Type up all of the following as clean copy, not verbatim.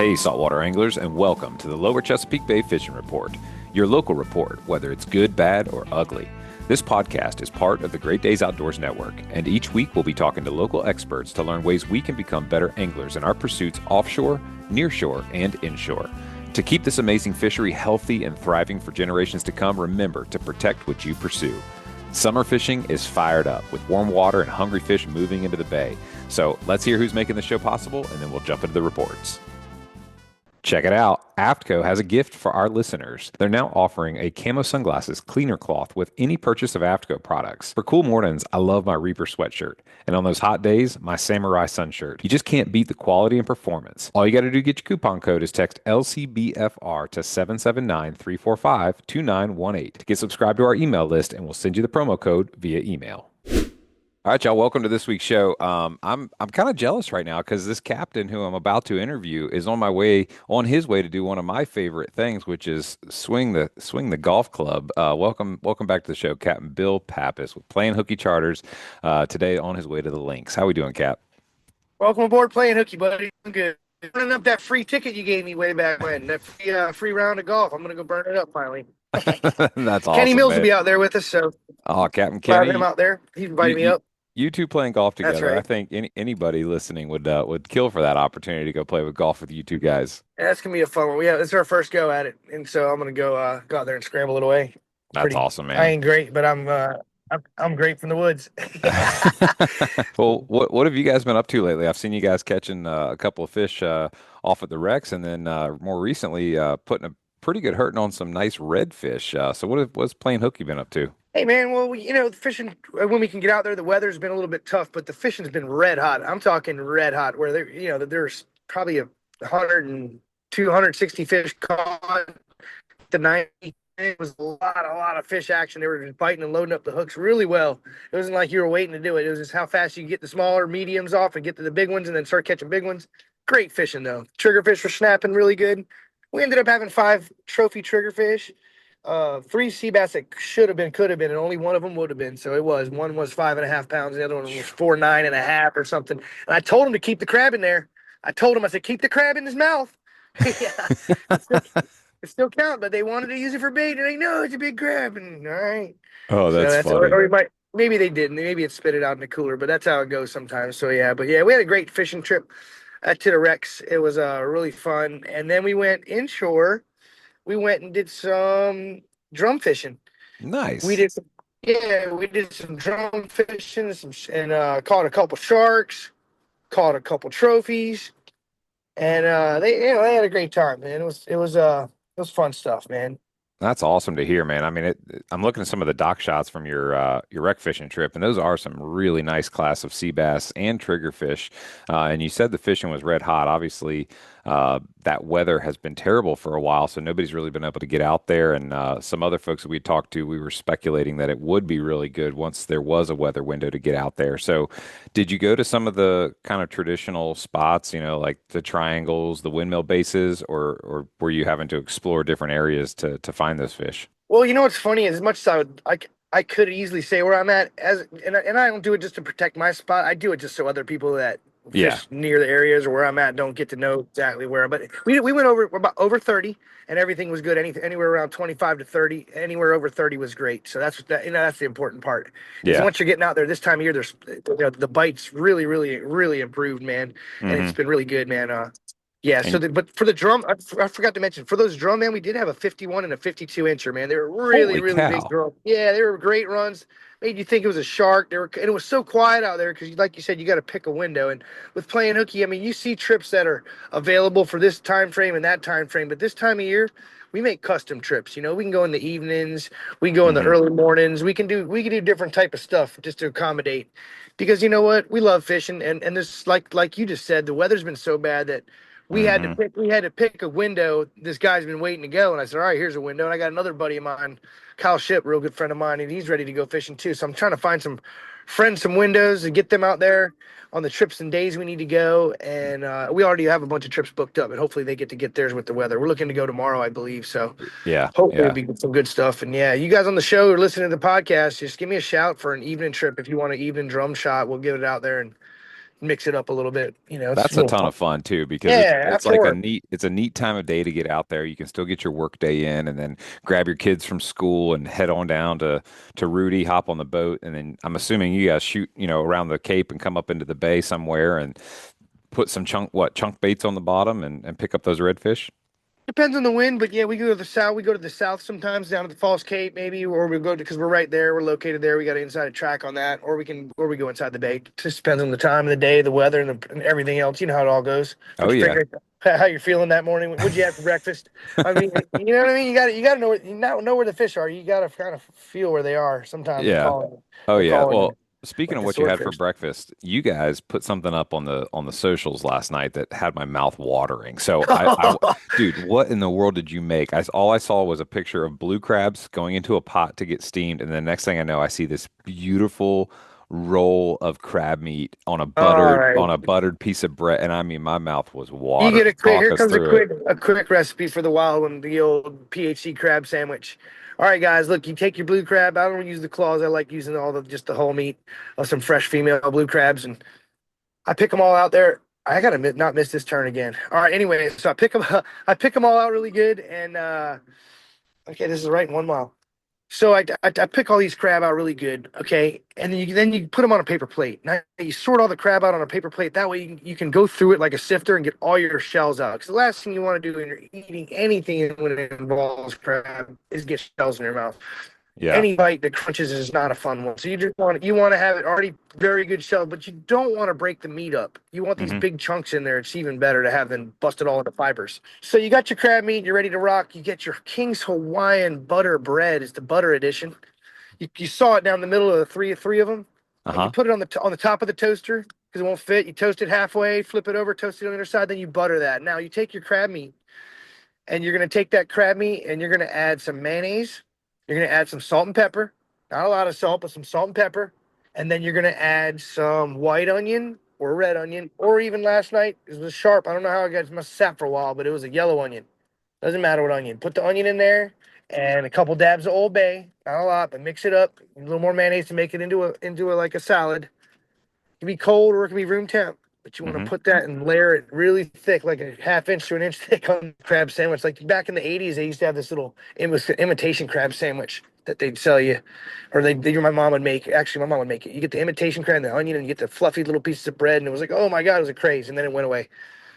Hey, saltwater anglers, and welcome to the Lower Chesapeake Bay Fishing Report, your local report, whether it's good, bad, or ugly. This podcast is part of the Great Days Outdoors Network, and each week we'll be talking to local experts to learn ways we can become better anglers in our pursuits offshore, nearshore, and inshore. To keep this amazing fishery healthy and thriving for generations to come, remember to protect what you pursue. Summer fishing is fired up with warm water and hungry fish moving into the bay. So let's hear who's making the show possible, and then we'll jump into the reports. Check it out. AFTCO has a gift for our listeners. They're now offering a camo sunglasses cleaner cloth with any purchase of AFTCO products. For cool mornings, I love my Reaper sweatshirt. And on those hot days, my Samurai sun shirt. You just can't beat the quality and performance. All you got to do to get your coupon code is text LCBFR to 779-345-2918 to get subscribed to our email list, and we'll send you the promo code via email. All right, y'all, welcome to this week's show. I'm kind of jealous right now because this captain who I'm about to interview is on his way to do one of my favorite things, which is swing the golf club. Welcome back to the show, Captain Bill Pappas with Playing Hooky Charters, today on his way to the links. How we doing, Cap? Welcome aboard Playing Hooky, buddy. I'm good. Burning up that free ticket you gave me way back when, that free round of golf. I'm going to go burn it up finally. That's awesome, Kenny Mills man. will be out there with us, so Captain glad Kenny, him out there. He invited me up. You two playing golf That's together. right. I think anybody listening would kill for that opportunity to go play with golf with you two guys. Yeah, that's gonna be a fun one. It's our first go at it, and so I'm gonna go out there and scramble it away. That's awesome, man. I ain't great, but I'm great from the woods. Well, what have you guys been up to lately? I've seen you guys catching a couple of fish off at the wrecks, and then more recently putting a pretty good hurting on some nice redfish. So what's Playing Hooky been up to? Hey man, well, the fishing, when we can get out there, the weather's been a little bit tough, but the fishing's been red hot. I'm talking red hot, where there's probably 260 fish caught. The 90, it was a lot of fish action. They were just biting and loading up the hooks really well. It wasn't like you were waiting to do it. It was just how fast you could get the smaller mediums off and get to the big ones and then start catching big ones. Great fishing though. Triggerfish were snapping really good. We ended up having 5 trophy triggerfish. 3 Seabass that could have been, and only one of them would have been. So it was. One was 5.5 pounds, the other one was 4.9 or something. And I told him to keep the crab in there. I said, keep the crab in his mouth. Yeah, it still count, but they wanted to use it for bait, and they know it's a big crab. And all right. Oh, that's funny. Or maybe they didn't. Maybe it spit it out in the cooler, but that's how it goes sometimes. So yeah, we had a great fishing trip to the wrecks. It was really fun, and then we went inshore. We went and did some drum fishing. Nice. We did some drum fishing and caught a couple sharks, caught a couple trophies, and they had a great time, man. It was fun stuff, man. That's awesome to hear, man. I mean, I'm looking at some of the dock shots from your wreck fishing trip, and those are some really nice class of sea bass and triggerfish. And you said the fishing was red hot. Obviously, that weather has been terrible for a while, so nobody's really been able to get out there. And some other folks that we talked to, we were speculating that it would be really good once there was a weather window to get out there. So, did you go to some of the kind of traditional spots, like the triangles, the windmill bases, or were you having to explore different areas to find those fish? Well, what's funny is, as much as I could easily say where I'm at, and I don't do it just to protect my spot. I do it just so other people that fish near the areas or where I'm at don't get to know exactly where. But we went over 30, and everything was good. Anywhere around 25 to 30, anywhere over 30 was great. So that's that's the important part. Yeah. Once you're getting out there this time of year, there's the bites really, really, really improved, man, and it's been really good, man. Yeah. But for the drum, I forgot to mention, for those drum, man, we did have a 51 and a 52 incher, man. They were really, really big drum. Yeah, they were great runs. Made you think it was a shark. And it was so quiet out there because, like you said, you got to pick a window. And with Playing Hooky, I mean, you see trips that are available for this time frame and that time frame. But this time of year, we make custom trips. We can go in the evenings, we can go in the early mornings. We can do different type of stuff just to accommodate. Because you know what, we love fishing, and this, like you just said, the weather's been so bad that we had to pick a window. This guy's been waiting to go, and I said, all right, here's a window. And I got another buddy of mine, Kyle Ship, real good friend of mine, and he's ready to go fishing too. So I'm trying to find some windows and get them out there on the trips and days we need to go. And we already have a bunch of trips booked up, and hopefully they get theirs with the weather. We're looking to go tomorrow, I believe. So hopefully it'll be some good stuff. And yeah, you guys on the show or listening to the podcast, just give me a shout for an evening trip. If you want an evening drum shot, we'll get it out there and mix it up a little bit. It's a That's a little ton fun. of fun too because Yeah, it's after like work. it's a neat time of day to get out there. You can still get your work day in and then grab your kids from school and head on down to Rudy, hop on the boat, and then I'm assuming you guys shoot, around the Cape and come up into the bay somewhere and put some chunk baits on the bottom and pick up those redfish. Depends on the wind, but yeah, we go to the south. We go to the south sometimes, down to the Falls Cape, maybe, or we go to because we're right there. We're located there. We got an inside track on that, or we go inside the bay. Just depends on the time of the day, the weather, and everything else. You know how it all goes. Oh But you yeah. figure how you're feeling that morning. What'd you have for breakfast? I mean, you know what I mean. You got to know know where the fish are. You got to kind of feel where they are. Sometimes Yeah. Oh they're yeah. calling Well, speaking like of the what you had for swordfish. breakfast, you guys put something up on the socials last night that had my mouth watering. So dude, what in the world did you make? All I saw was a picture of blue crabs going into a pot to get steamed, and the next thing I know, I see this beautiful roll of crab meat All right. on a buttered piece of bread, and I mean, my mouth was You get watering. a quick. Talk Here us comes through it. a quick recipe for the wild one, the old PHC crab sandwich. All right, guys. Look, you take your blue crab. I don't use the claws. I like using all the just the whole meat of some fresh female blue crabs, and I pick them all out there. I gotta not miss this turn again. All right. Anyway, so I pick them. I pick them all out really good, and okay, this is right in 1 mile. So I pick all these crab out really good, okay, and then you put them on a paper plate. Now you sort all the crab out on a paper plate. That way you can go through it like a sifter and get all your shells out. Because the last thing you want to do when you're eating anything when it involves crab is get shells in your mouth. Yeah. Any bite that crunches is not a fun one. So you want to have it already very good shell, but you don't want to break the meat up. You want these Hmm. big chunks in there. It's even better to have them busted all into fibers. So you got your crab meat, you're ready to rock. You get your King's Hawaiian butter bread. It's the butter edition. You saw it down the middle of the three of them, and you Uh-huh. put it on the top of the toaster because it won't fit. You toast it halfway, flip it over, toast it on the other side, then you butter that. Now you take your crab meat and you're gonna take that crab meat and you're gonna add some mayonnaise. You're gonna add some salt and pepper. Not a lot of salt, but some salt and pepper. And then you're gonna add some white onion or red onion, or even last night it was sharp. I don't know how it got. It must have sat for a while, but it was a yellow onion. Doesn't matter what onion. Put the onion in there and a couple dabs of Old Bay. Not a lot, but mix it up. A little more mayonnaise to make it into a like a salad. It can be cold or it can be room temp. But you want to Hmm. put that and layer it really thick, like a half inch to an inch thick on crab sandwich. Like back in the 80s, they used to have this little imitation crab sandwich that they'd sell you, or my mom would make. Actually, my mom would make it. You get the imitation crab, and the onion, and you get the fluffy little pieces of bread, and it was like, oh my god, it was a craze. And then it went away.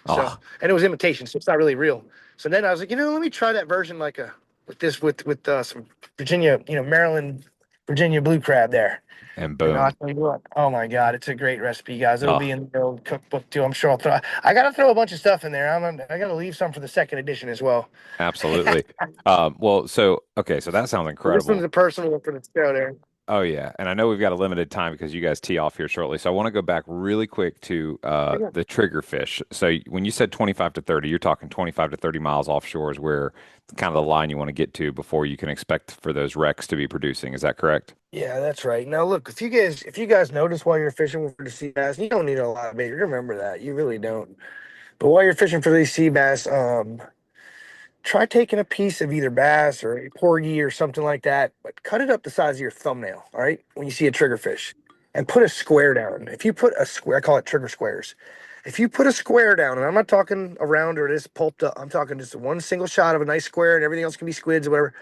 So, Oh, and it was imitation, so it's not really real. So then I was like, let me try that version, like a with this with some Virginia, Maryland, Virginia blue crab there. and And I'll boom. tell you what, oh my God, it's a great recipe, guys. It'll be Oh. in the old cookbook too. I'm sure I gotta throw a bunch of stuff in there. I gotta leave some for the second edition as well. Absolutely. Well, okay, so that sounds This one's incredible. a personal one for the show there. Oh yeah, and I know we've got a limited time because you guys tee off here shortly. So I want to go back really quick to the triggerfish. So when you said 25 to 30, you're talking 25 to 30 miles offshore is where kind of the line you want to get to before you can expect for those wrecks to be producing. Is that correct? Yeah, that's right. Now look, if you guys notice while you're fishing for the sea bass, you don't need a lot of bait. Remember that. You really don't. But while you're fishing for these sea bass, try taking a piece of either bass or a porgy or something like that, but cut it up the size of your thumbnail, all right? When you see a triggerfish, and put a square down. If you put a square, I call it trigger squares. If you put a square down, and I'm not talking around or this pulped up, I'm talking just one single shot of a nice square and everything else can be squids or whatever,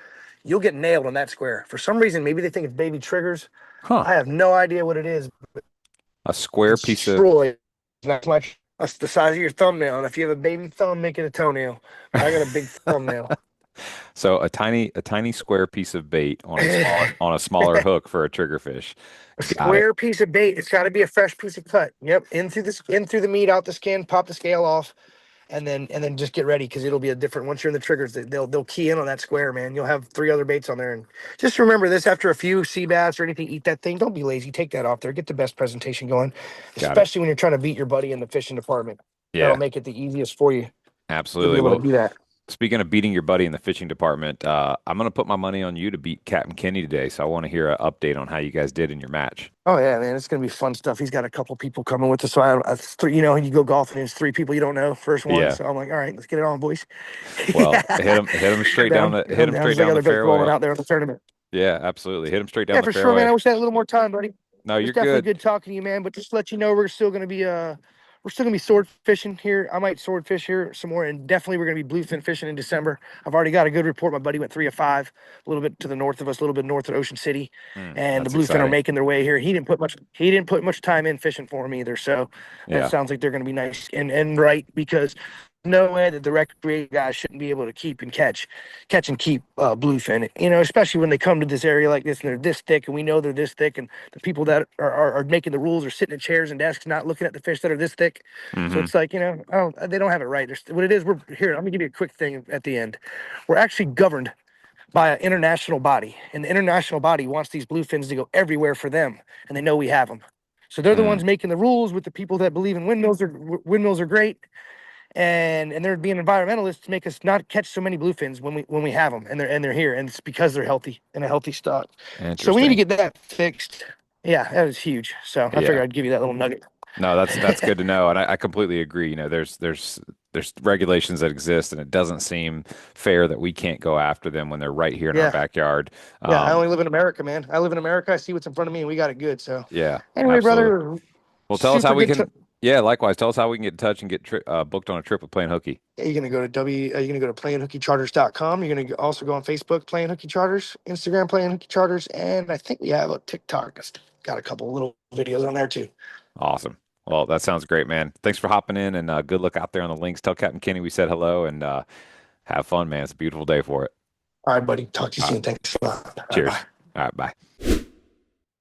you'll get nailed on that square. For some reason, maybe they think it's baby triggers. Huh. I have no idea what it is. A square piece of Destroy. Not much. That's the size of your thumbnail. And if you have a baby thumb, make it a toenail. But I got a big thumbnail. so a tiny square piece of bait on a smaller hook for a triggerfish. A Got it. square piece of bait. It's got to be a fresh piece of cut. Yep, in through the meat, out the skin, pop the scale off, and then just get ready because it'll be a different. Once you're in the triggers, they'll key in on that square, man. You'll have three other baits on there, and just remember this: after a few sea bass or anything, eat that thing. Don't be lazy. Take that off there. Get the best presentation going, Got it. especially when you're trying to beat your buddy in the fishing department. That'll Yeah, make it the easiest for you. You'll be absolutely. able to Well, do that. speaking of beating your buddy in the fishing department, I'm going to put my money on you to beat Captain Kenny today. So I want to hear an update on how you guys did in your match. Oh yeah, man, it's gonna be fun stuff. He's got a couple people coming with us. So three, you go golfing, it's three people you don't know, first one. Yeah. So I'm like, all right, let's get it on, boys. Well, Yeah, hit him straight hit him him down. straight Just like down the other boats rolling fairway. out there in the tournament. Yeah, absolutely. Hit him straight down Yeah, the for sure, man. fairway. I wish I had a little more time, buddy. No, It's you're definitely good. good talking to you, man. But just to let you know, we're still gonna be sword fishing here. I might sword fish here some more, and definitely we're gonna be bluefin fishing in December. I've already got a good report. My buddy went 3 of 5, a little bit to the north of us, a little bit north of Ocean City, and the That's bluefin are exciting. making their way here. He didn't put much time in fishing for him either. So it Yeah. sounds like they're gonna be nice and right, because no way that the recreation guys shouldn't be able to catch and keep bluefin. Especially when they come to this area like this and they're this thick, and we know they're this thick, and the people that are making the rules are sitting in chairs and desks, not looking at the fish that are this thick. So Hmm. it's like, they don't have it right. What it is, we're here. Let me give you a quick thing at the end. We're actually governed by an international body, and the international body wants these bluefins to go everywhere for them, and they know we have them. So they're the Mm. ones making the rules with the people that believe in windmills are great, and they're being environmentalists to make us not catch so many bluefins when we have them, and they're here, and it's because they're healthy and a healthy stock. So we need to Interesting. get that fixed. Yeah, that is huge. So I figured Yeah. I'd give you that little nugget. No, that's good to know, and I completely agree. There's regulations that exist, and it doesn't seem fair that we can't go after them when they're right here in our Yeah, backyard. yeah. I Um, only live in America, man. I live in America. I see what's in front of me, and we got it good. So yeah, anyway, absolutely. brother, Well, tell us how super we good. can. Yeah, likewise. Tell us how we can get in touch and get booked on a trip with Plain Hooky. You're gonna go to you're gonna go to playinghookycharters.com. You're gonna also go on Facebook, Playing Hooky Charters, Instagram, Playing Hooky Charters, and I think we have a TikTok. It's got a couple little videos on there too. Awesome. Well, that sounds great, man. Thanks for hopping in, and good luck out there on the links. Tell Captain Kenny we said hello, and have fun, man. It's a beautiful day for it. All right, buddy. Talk to you All right. soon. Thanks a lot. All right, bye. Cheers. All right. Bye.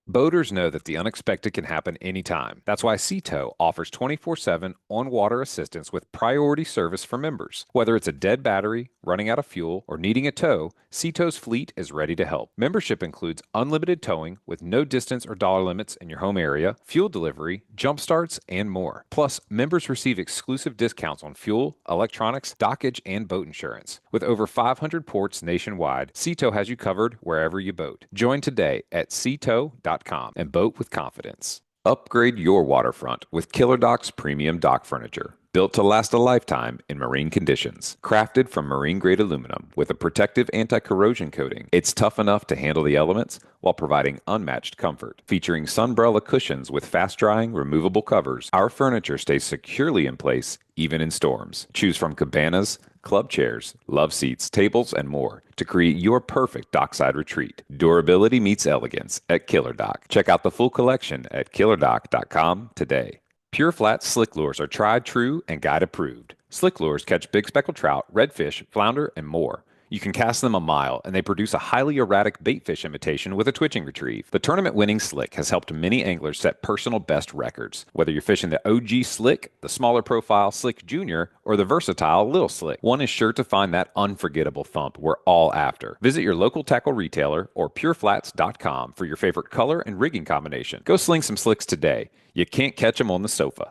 Boaters know that the unexpected can happen anytime. That's why Seatow offers 24/7 on-water assistance with priority service for members. Whether it's a dead battery, running out of fuel, or needing a tow, Seatow's fleet is ready to help. Membership includes unlimited towing with no distance or dollar limits in your home area, fuel delivery, jump starts, and more. Plus, members receive exclusive discounts on fuel, electronics, dockage, and boat insurance. With over 500 ports nationwide, Seatow has you covered wherever you boat. Join today at seatow.com and boat with confidence. Upgrade your waterfront with Killer Doc's premium dock furniture. Built to last a lifetime in marine conditions. Crafted from marine-grade aluminum with a protective anti-corrosion coating, it's tough enough to handle the elements while providing unmatched comfort. Featuring sunbrella cushions with fast-drying, removable covers, our furniture stays securely in place even in storms. Choose from cabanas, club chairs, love seats, tables, and more to create your perfect dockside retreat. Durability meets elegance at Killer Doc. Check out the full collection at killerdoc.com today. Pure Flat slick lures are tried, true, and guide approved. Slick lures catch big speckled trout, redfish, flounder, and more. You can cast them a mile, and they produce a highly erratic bait fish imitation with a twitching retrieve. The tournament-winning slick has helped many anglers set personal best records. Whether you're fishing the OG slick, the smaller profile slick junior, or the versatile little slick, one is sure to find that unforgettable thump we're all after. Visit your local tackle retailer or pureflats.com for your favorite color and rigging combination. Go sling some slicks today. You can't catch them on the sofa.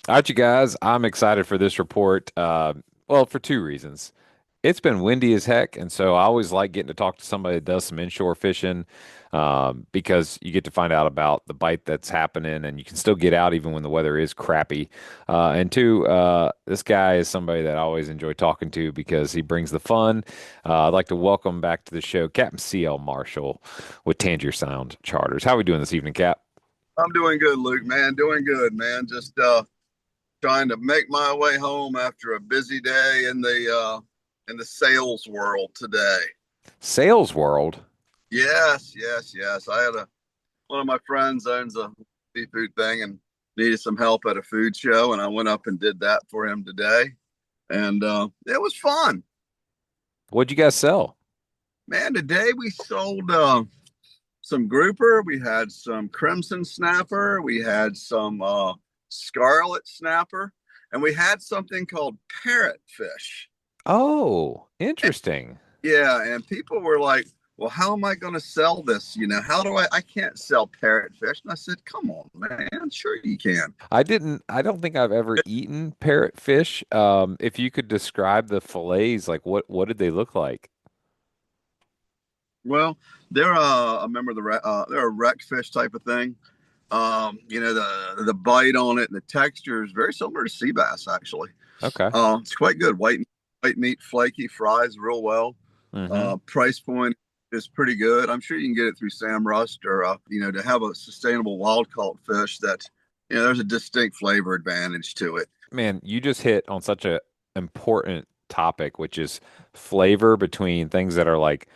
All right, you guys, I'm excited for this report. Well, for two reasons. It's been windy as heck, and so I always like getting to talk to somebody that does some inshore fishing, because you get to find out about the bite that's happening, and you can still get out even when the weather is crappy. And two, this guy is somebody that I always enjoy talking to because he brings the fun. I'd like to welcome back to the show Captain CL Marshall with Tangier Sound Charters. How are we doing this evening, Cap? I'm doing good, Luke, man. Doing good, man. Just trying to make my way home after a busy day in the sales world today. Sales World? Yes, yes, yes. One of my friends owns a seafood thing and needed some help at a food show, and I went up and did that for him today. And it was fun. What'd you guys sell? Man, today we sold some grouper, we had some crimson snapper, we had some scarlet snapper, and we had something called parrotfish. Oh, interesting. Yeah, and people were like, "Well, how am I going to sell this? How do I can't sell parrotfish." And I said, "Come on, man, sure you can." I don't think I've ever eaten parrotfish. If you could describe the fillets, like what did they look like? Well, they're a member of they're a wreck fish type of thing. The bite on it and the texture is very similar to sea bass, actually. Okay. It's quite good. White meat, flaky, fries real well. Mm-hmm. Price point is pretty good. I'm sure you can get it through Sam Rust or to have a sustainable wild caught fish that there's a distinct flavor advantage to it. Man, you just hit on such a important topic, which is flavor between things that are like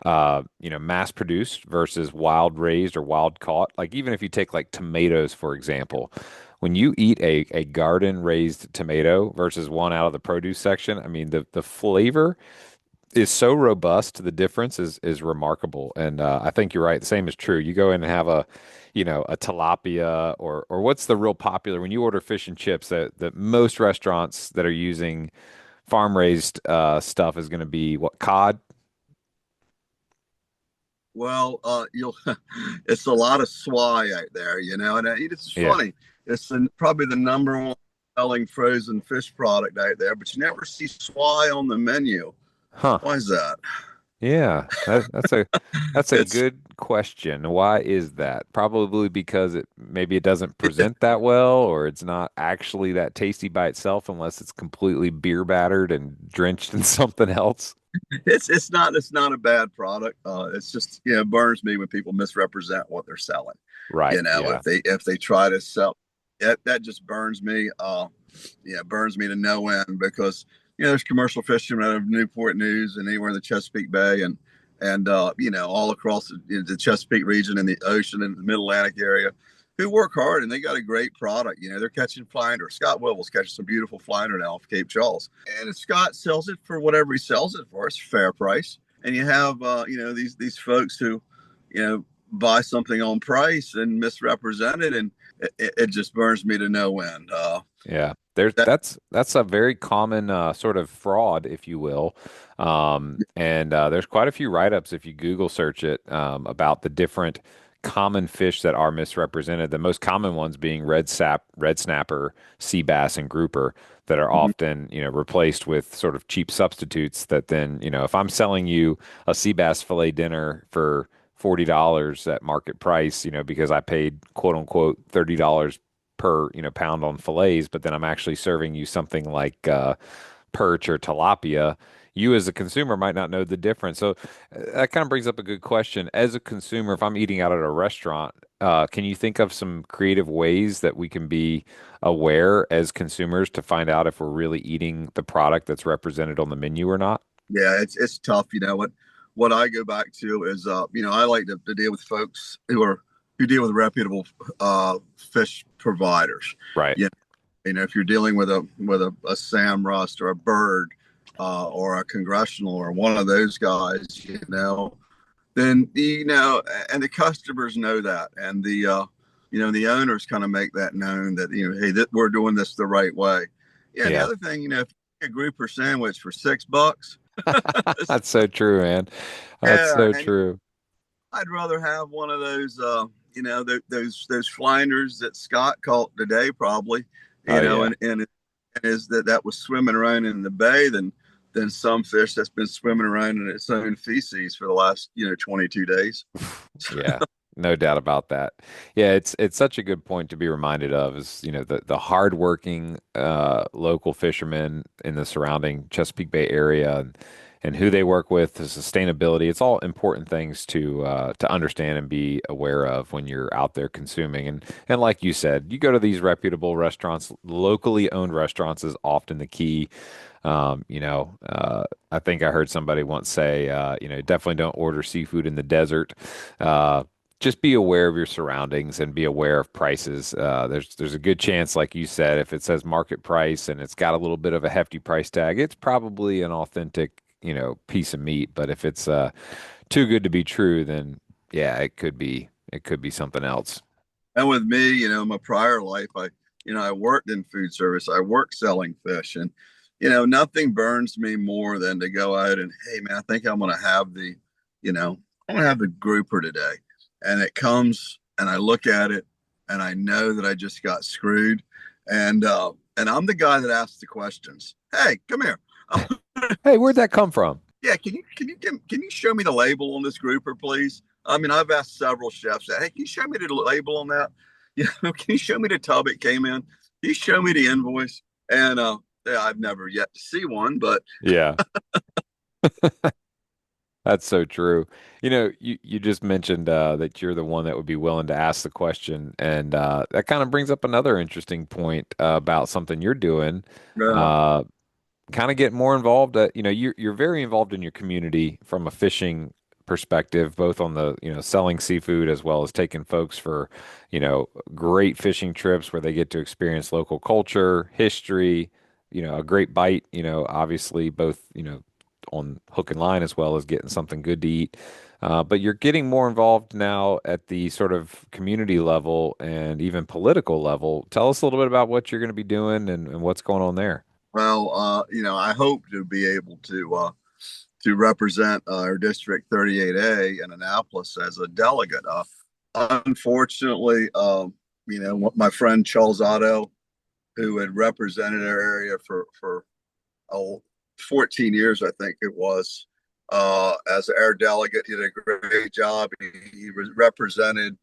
mass produced versus wild raised or wild caught. Like even if you take like tomatoes, for example, when you eat a garden raised tomato versus one out of the produce section, I mean the flavor is so robust. The difference is remarkable, and I think you're right. The same is true. You go in and have a tilapia or what's the real popular when you order fish and chips that most restaurants that are using farm raised stuff is going to be what cod. Well, you'll it's a lot of swai out there, and it's Yeah. funny. It's probably the number one selling frozen fish product out there, but you never see swai on the menu. Huh. Why is that? Yeah, that's a It's good question. Why is that? Probably because maybe it doesn't present that well, or it's not actually that tasty by itself unless it's completely beer battered and drenched in something else. it's not a bad product. It's just it burns me when people misrepresent what they're selling. Right. Yeah. If they try to sell that just burns me. Burns me to no end because there's commercial fishermen out of Newport News and anywhere in the Chesapeake Bay and all across the Chesapeake region and the ocean and the Middle Atlantic area who work hard and they got a great product. They're catching flounder. Scott Wilbel's catching some beautiful flounder now off Cape Charles, and Scott sells it for whatever he sells it for. It's a fair price. And you have these folks who buy something on price and misrepresent it, and it just burns me to no end. Yeah, that's a very common sort of fraud, if you will. And there's quite a few write-ups if you Google search it about the different common fish that are misrepresented. The most common ones being red snapper, sea bass, and grouper that are Mhm. often, replaced with sort of cheap substitutes that then, if I'm selling you a sea bass fillet dinner for $40 at market price, because I paid quote unquote $30 per, pound on fillets, but then I'm actually serving you something like perch or tilapia, you as a consumer might not know the difference. So that kind of brings up a good question. As a consumer, if I'm eating out at a restaurant, can you think of some creative ways that we can be aware as consumers to find out if we're really eating the product that's represented on the menu or not? Yeah, it's tough. What I go back to is I like to deal with folks who deal with reputable fish providers. Right. Yeah, if you're dealing with a Sam Rust or a Bird or a Congressional or one of those guys, then and the customers know that, and the owners kind of make that known that hey, we're doing this the right way. Yeah. And the Yeah. other thing, if you get a grouper sandwich for $6, That's so true, man. That's yeah, so and true. I'd rather have one of those, those flinders that Scott caught today, probably, Oh yeah. and is that was swimming around in the bay than some fish that's been swimming around in its own feces for the last 22 days. Yeah, no doubt about that. Yeah, it's such a good point to be reminded of is, the hardworking local fishermen in the surrounding Chesapeake Bay area and who they work with, the sustainability. It's all important things to understand and be aware of when you're out there consuming. And like you said, you go to these reputable restaurants, locally owned restaurants is often the key. I think I heard somebody once say, definitely don't order seafood in the desert. Just be aware of your surroundings and be aware of prices. There's a good chance, like you said, if it says market price and it's got a little bit of a hefty price tag, it's probably an authentic, piece of meat. But if it's too good to be true, then yeah, it could be something else. And with me, my prior life, I worked in food service. I worked selling fish, and nothing burns me more than to go out and, hey, man, I think I'm going to have I'm going to have the grouper today, and it comes, and I look at it, and I know that I just got screwed, and I'm the guy that asks the questions. Hey, come here. Hey, where'd that come from? Yeah, can you show me the label on this grouper, please? I mean, I've asked several chefs that, hey, can you show me the label on that? Can you show me the tub it came in? Can you show me the invoice? And yeah, I've never yet to see one, but Yeah. That's so true. You just mentioned that you're the one that would be willing to ask the question, and that kind of brings up another interesting point about something you're doing. Yeah. Uh, Kind of get more involved. You're very involved in your community from a fishing perspective, both on the selling seafood as well as taking folks for great fishing trips where they get to experience local culture, history, a great bite. Obviously both on hook and line as well as getting something good to eat. But you're getting more involved now at the sort of community level and even political level. Tell us a little bit about what you're going to be doing and what's going on there. Well, I hope to be able to represent our District 38A in Annapolis as a delegate. Unfortunately, my friend Charles Otto, who had represented our area for oh, 14 years, I think it was, as our delegate, he did a great job. He represented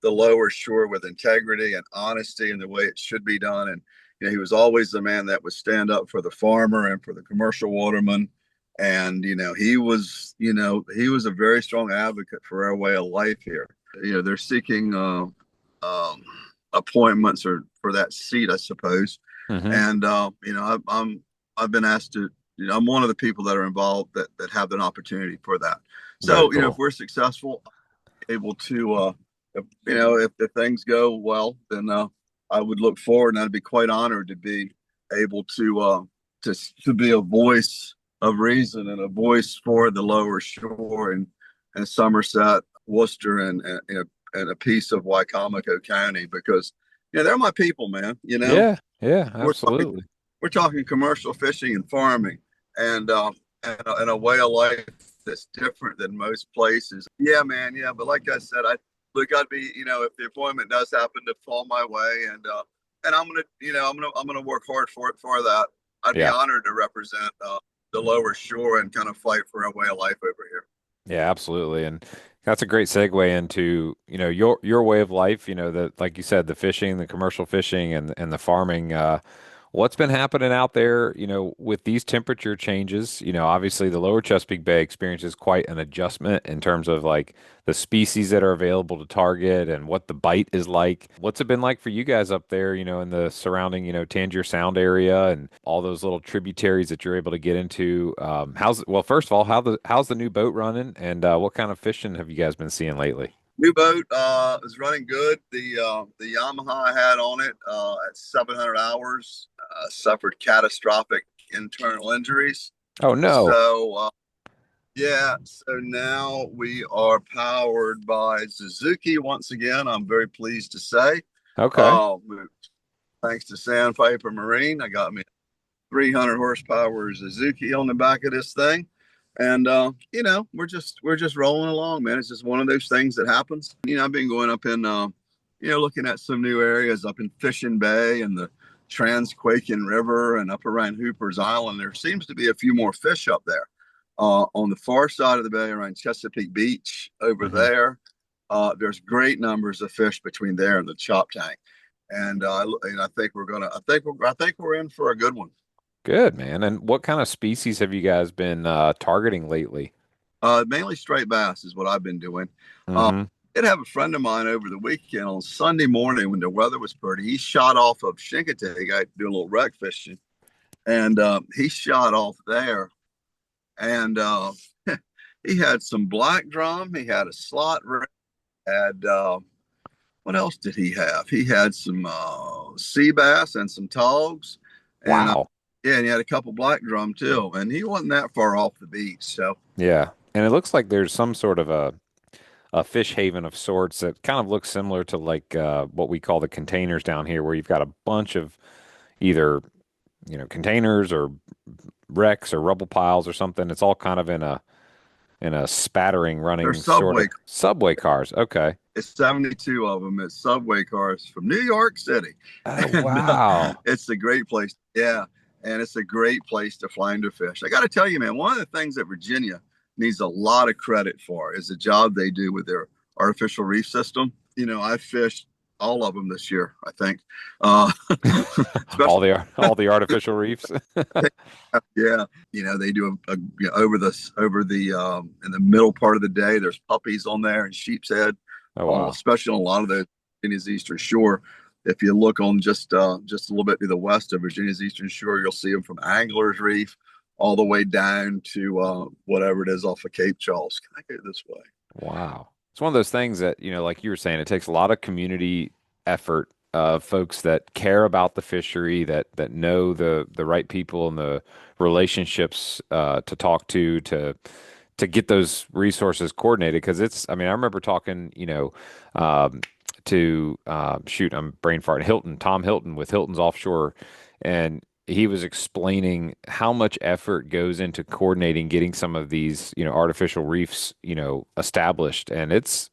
the lower shore with integrity and honesty and the way it should be done. And he was always the man that would stand up for the farmer and for the commercial waterman. And he was a very strong advocate for our way of life here. They're seeking appointments or for that seat, I suppose. Hmm. And I've been asked to. I'm one of the people that are involved that have an opportunity for that. Very So if cool. we're successful, able to if things go well, then I would look forward, and I'd be quite honored to be able to be a voice of reason and a voice for the lower shore and Somerset, Worcester, and a piece of Wycomico County, because they're my people, man. Yeah, yeah, We're talking absolutely. we're talking commercial fishing and farming, and and a way of life that's different than most places. Yeah, man. Yeah, but like I said, I'd be, if the appointment does happen to fall my way, and I'm gonna work hard for that. I'd be Yeah. honored to represent the lower shore and kind of fight for a way of life over here. Yeah, absolutely. And that's a great segue into, your way of life, that like you said, the fishing, the commercial fishing and the farming. What's been happening out there, with these temperature changes? Obviously the lower Chesapeake Bay experiences quite an adjustment in terms of like the species that are available to target and what the bite is like. What's it been like for you guys up there, in the surrounding, Tangier Sound area and all those little tributaries that you're able to get into? Well, first of all, how's the new boat running and what kind of fishing have you guys been seeing lately? New boat is running good. The Yamaha I had on it at 700 hours suffered catastrophic internal injuries. Oh no. So yeah, so now we are powered by Suzuki once again. I'm very pleased to say. Okay. Uh, Thanks to Sandpiper Marine, I got me 300 horsepower Suzuki on the back of this thing. And we're just rolling along, man. It's just one of those things that happens. I've been going up in looking at some new areas up in Fishing Bay and the Transquakin River and up around Hooper's Island. There seems to be a few more fish up there. On the far side of the bay around Chesapeake Beach over Hmm. there, there's great numbers of fish between there and the Chop Tank. And I think we're in for a good one. Good, man. And what kind of species have you guys been targeting lately? Mainly straight bass is what I've been doing. Uh, Hmm. did have a friend of mine over the weekend on Sunday morning when the weather was pretty. He shot off of Chincoteague. I do a little wreck fishing, and he shot off there, and he had some black drum. He had a slot rig. Had what else did he have? He had some sea bass and some togs, and Wow. yeah, and he had a couple black drum too. And he wasn't that far off the beach, so Yeah. And it looks like there's some sort of a fish haven of sorts that kind of looks similar to like what we call the containers down here, where you've got a bunch of either, containers or wrecks or rubble piles or something. It's all kind of in a spattering there's running sort subway. of subway cars. Okay. It's 72 of them. It's subway cars from New York City. Oh, And wow. it's a great place. Yeah. And it's a great place to flounder fish. I got to tell you, man, one of the things that Virginia needs a lot of credit for is the job they do with their artificial reef system. I fished all of them this year, I think. Uh, All especially, the artificial reefs. yeah, they do over the in the middle part of the day. There's puppies on there and sheep's head, Oh wow. especially on a lot of the Virginia's eastern shore. If you look on just a little bit to the west of Virginia's eastern shore, you'll see them from Angler's Reef all the way down to whatever it is off of Cape Charles. Can I go this way? Wow. It's one of those things that, like you were saying, it takes a lot of community effort of folks that care about the fishery, that know the right people and the relationships to talk to get those resources coordinated. Because I mean, I remember talking, to shoot, I'm brain farting, Tom Hilton with Hilton's Offshore, and he was explaining how much effort goes into coordinating getting some of these, artificial reefs, established. And it's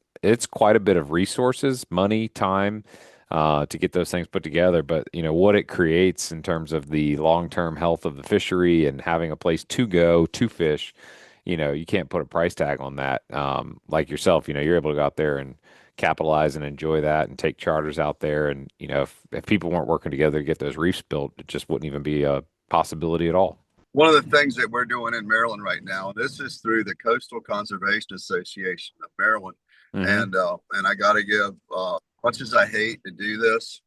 quite a bit of resources, money, time, to get those things put together. But, what it creates in terms of the long-term health of the fishery and having a place to go to fish, you can't put a price tag on that. Like yourself, you're able to go out there and capitalize and enjoy that and take charters out there. And, if people weren't working together to get those reefs built, it just wouldn't even be a possibility at all. One of the things that we're doing in Maryland right now, and this is through the Coastal Conservation Association of Maryland, Mm-hmm. and I got to give, much as I hate to do this,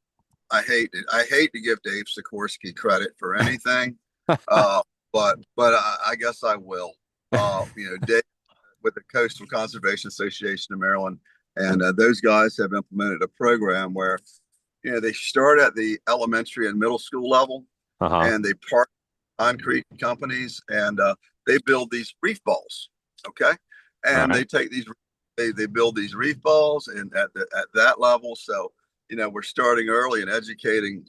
I hate to give Dave Sikorsky credit for anything, but I guess I will. Dave with the Coastal Conservation Association of Maryland, and those guys have implemented a program where they start at the elementary and middle school level, Uh-huh. and they partner with concrete companies, and they build these reef balls. Okay, All and right. they take these, they build these reef balls, and at that level, so we're starting early and educating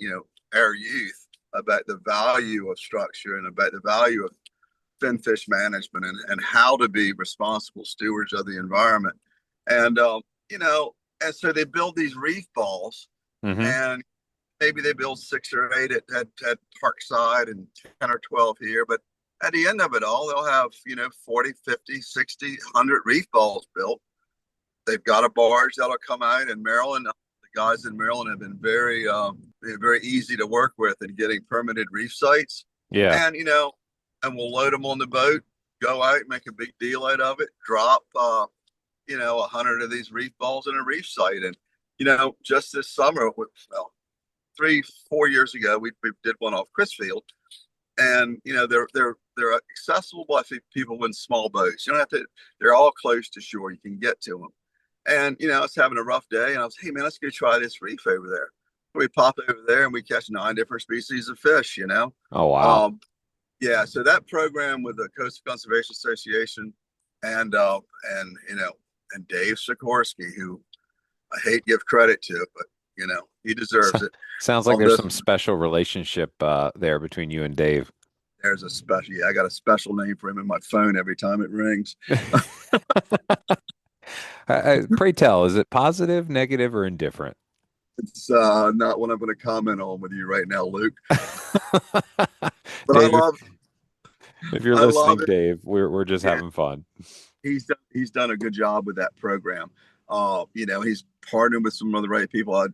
our youth about the value of structure and about the value of finfish management, and how to be responsible stewards of the environment. And and so they build these reef balls, Mm-hmm. and maybe they build 6 or 8 at Parkside and 10 or 12 here, but at the end of it all, they'll have 40, 50, 60, 100 reef balls built. They've got a barge that'll come out in Maryland. The guys in Maryland have been very easy to work with in getting permitted reef sites. Yeah. And and we'll load them on the boat, go out, make a big deal out of it, drop 100 of these reef balls in a reef site. And just this summer, well, 3-4 years ago, we did one off Chrisfield, and they're accessible by people in small boats. You don't have to. They're all close to shore. You can get to them. And I was having a rough day, and I was, hey man, let's go try this reef over there. We pop over there, and we catch 9 different species of fish. Oh wow. Yeah. So that program with the Coastal Conservation Association, and and Dave Sikorsky, who I hate to give credit to, but he deserves it. Sounds like On there's this, some special relationship there between you and Dave. there's a special. Yeah, I got a special name for him in my phone every time it rings. Pray tell, is it positive, negative, or indifferent? It's not what I'm going to comment on with you right now, Luke. But Dave, if you're I love listening, it. Dave, we're just Yeah, having fun. he's done a good job with that program. He's partnered with some of the right people.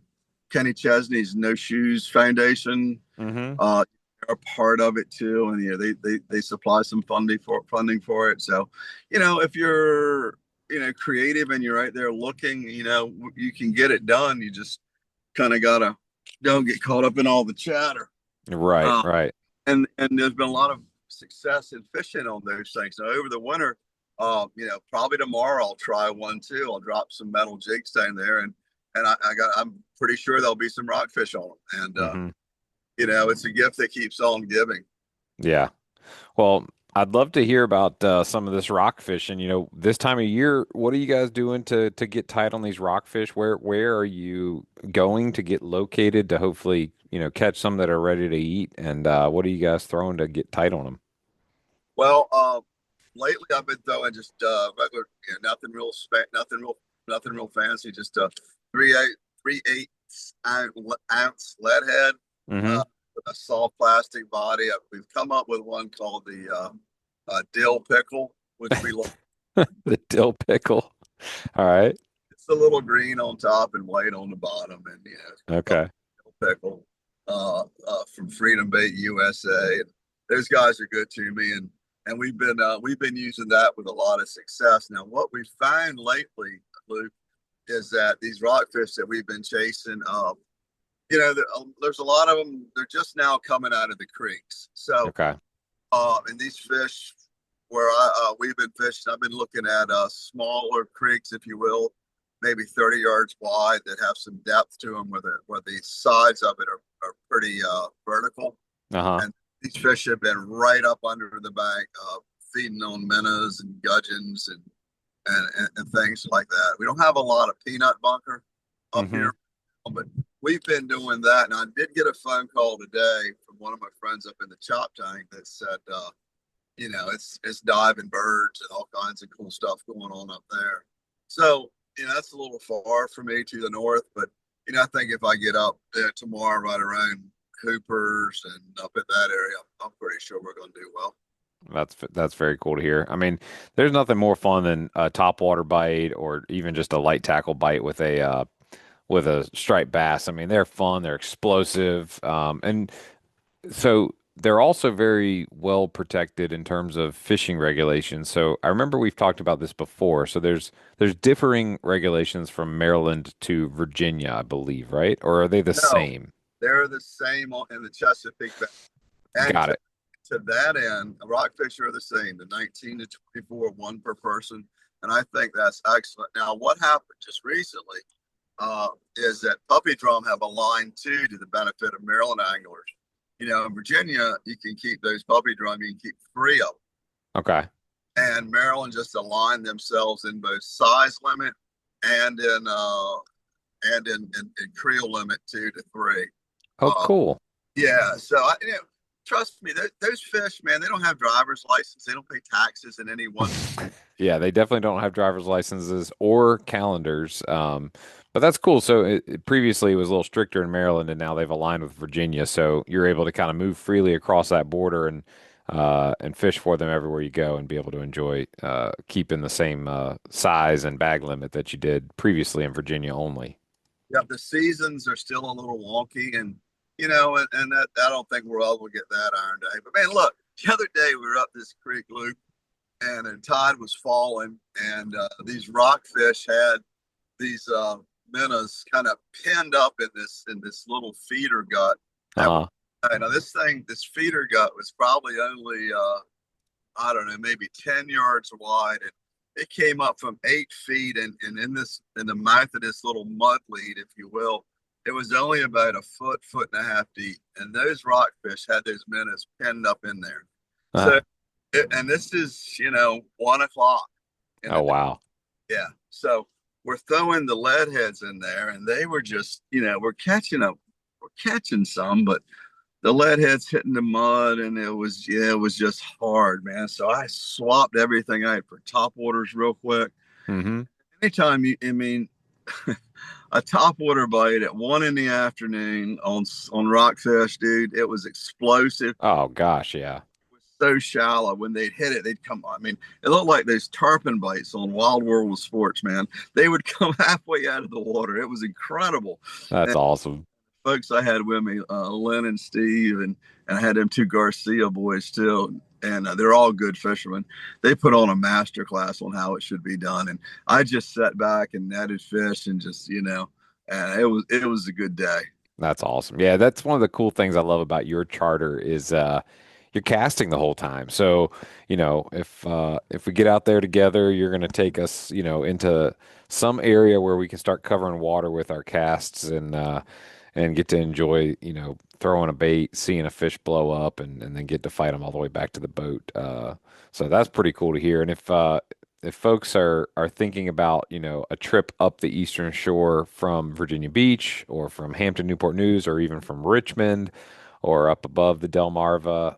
Kenny Chesney's No Shoes Foundation Mm-hmm. are part of it too, and they supply some funding for it. So, if you're creative and you're right there looking, you can get it done. You just kind of gotta don't get caught up in all the chatter. Right, Uh, right. and there's been a lot of success in fishing on those things. So over the winter, probably tomorrow I'll try one too. I'll drop some metal jigs down there, and I'm pretty sure there'll be some rockfish on them. And Mm-hmm. it's a gift that keeps on giving. Yeah. Well, I'd love to hear about some of this rock fishing. This time of year, what are you guys doing to get tight on these rockfish? Where are you going to get located to hopefully, catch some that are ready to eat? And what are you guys throwing to get tight on them? Well, lately I've been throwing just regular, nothing real fancy. Just a 3/8 ounce lead head, Mm-hmm. with a soft plastic body. We've come up with one called the dill pickle, which we love. The dill pickle. All right. the little green on top and white on the bottom, and Okay. pickle from Freedom Bait USA. Those guys are good to me, and we've been using that with a lot of success. Now, what we found lately, Luke, is that these rockfish that we've been chasing, there's a lot of them. They're just now coming out of the creeks. So, Okay. and these fish where we've been fishing, I've been looking at smaller creeks, if you will, maybe 30 yards wide that have some depth to them, where the sides of it are pretty vertical. Uh-huh. And these fish have been right up under the bank, feeding on minnows and gudgeons and things like that. We don't have a lot of peanut bunker up here, but we've been doing that. And I did get a phone call today from one of my friends up in the chop tank that said, it's diving birds and all kinds of cool stuff going on up there. So, that's a little far for me to the north, but, I think if I get up there tomorrow, right around Hoopers and up in that area, I'm pretty sure we're going to do well. That's very cool to hear. I mean, there's nothing more fun than a topwater bite or even just a light tackle bite with a striped bass. I mean, they're fun, they're explosive, and so they're also very well protected in terms of fishing regulations. So I remember we've talked about this before. So there's differing regulations from Maryland to Virginia, I believe, right? Or are they the No, same? they're the same in the Chesapeake Bay. And Got it. to that end, rockfish are the same, the 19 to 24, one per person. And I think that's excellent. Now, what happened just recently is that puppy drum have a line too to the benefit of Maryland anglers. In Virginia, you can keep those puppy drum, you can keep 3 of them. Okay. And Maryland just aligned themselves in both size limit and in creel limit 2 to 3. Oh, cool. Yeah. So trust me, those fish, man, they don't have driver's license. They don't pay taxes in any one. Yeah, they definitely don't have driver's licenses or calendars. But that's cool. So previously it was a little stricter in Maryland, and now they've aligned with Virginia. So you're able to kind of move freely across that border and fish for them everywhere you go, and be able to enjoy keeping the same size and bag limit that you did previously in Virginia only. Yeah, the seasons are still a little wonky, and and that I don't think we're able to get that ironed out. But man, look, the other day we were up this creek loop, and the tide was falling, and these rockfish had these minnows kind of pinned up in this little feeder gut. Uh-huh. Now this feeder gut was probably only I don't know, maybe 10 yards wide, and it came up from 8 feet, and in the mouth of this little mud lead, if you will, it was only about a foot and a half deep, and those rockfish had those minnows pinned up in there. Uh-huh. And this is 1 o'clock. Oh, wow. Yeah. So we're throwing the lead heads in there, and they were just we're catching some, but the lead heads hitting the mud, and it was just hard, man. So I swapped everything out for top waters real quick. Mm-hmm. Anytime a top water bite at 1 in the afternoon on rockfish, dude, it was explosive. Oh gosh, yeah. It was so shallow. When they'd hit it, they'd come. I mean, it looked like those tarpon bites on Wild World of Sports, man. They would come halfway out of the water. It was incredible. That's awesome. Folks I had with me, Lynn and Steve, and I had them 2 Garcia boys too, and they're all good fishermen. They put on a master class on how it should be done, and I just sat back and netted fish and just and it was a good day. That's awesome. Yeah, that's one of the cool things I love about your charter is you're casting the whole time. So, if we get out there together, you're going to take us, into some area where we can start covering water with our casts and get to enjoy, throwing a bait, seeing a fish blow up, and then get to fight them all the way back to the boat. So that's pretty cool to hear. And if folks are thinking about, a trip up the Eastern Shore from Virginia Beach or from Hampton, Newport News, or even from Richmond or up above the Delmarva,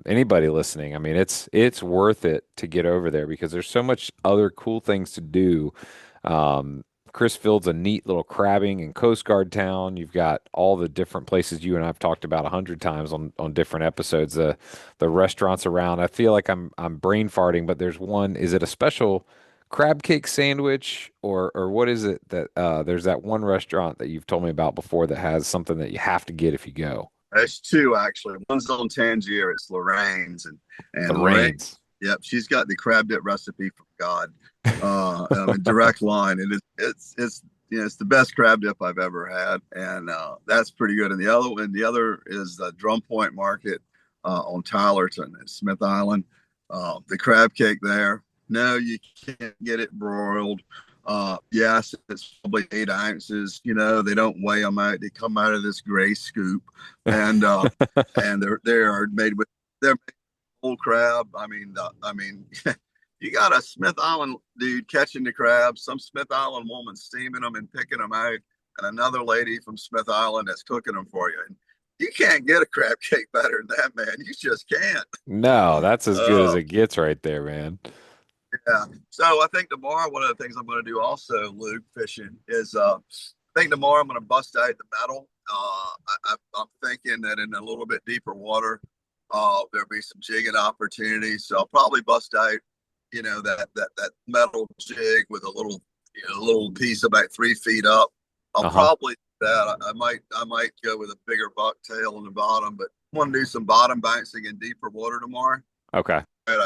anybody listening, I mean, it's worth it to get over there because there's so much other cool things to do. Chris Field's a neat little crabbing and Coast Guard town. You've got all the different places you and I've talked about 100 times on different episodes. The restaurants around. I feel like I'm brain farting, but there's one. Is it a special crab cake sandwich, or what is it that there's that one restaurant that you've told me about before that has something that you have to get if you go. There's two actually. One's on Tangier. It's Lorraine's, The and Lorraine. Rains. Yep, she's got the crab dip recipe from God. I mean, direct line. It's it's the best crab dip I've ever had, and that's pretty good. And the other is the Drum Point Market on Tylerton at Smith Island. The crab cake there. No, you can't get it broiled. Yes, it's probably 8 ounces. They don't weigh them out. They come out of this gray scoop, and and they are made with they're made with whole crab. I mean, you got a Smith Island dude catching the crabs, some Smith Island woman steaming them and picking them out, and another lady from Smith Island that's cooking them for you. And you can't get a crab cake better than that, man. You just can't. No, that's as good as Uh, it gets right there, man. Yeah. So I think tomorrow, one of the things I'm going to do also, Luke, fishing is I think tomorrow I'm going to bust out the metal. I'm thinking that in a little bit deeper water, there'll be some jigging opportunities. So I'll probably bust out, that metal jig with a little piece about 3 feet up. I'll Uh-huh. probably do that. I might go with a bigger bucktail on the bottom, but I want to do some bottom bouncing in deeper water tomorrow. Okay. And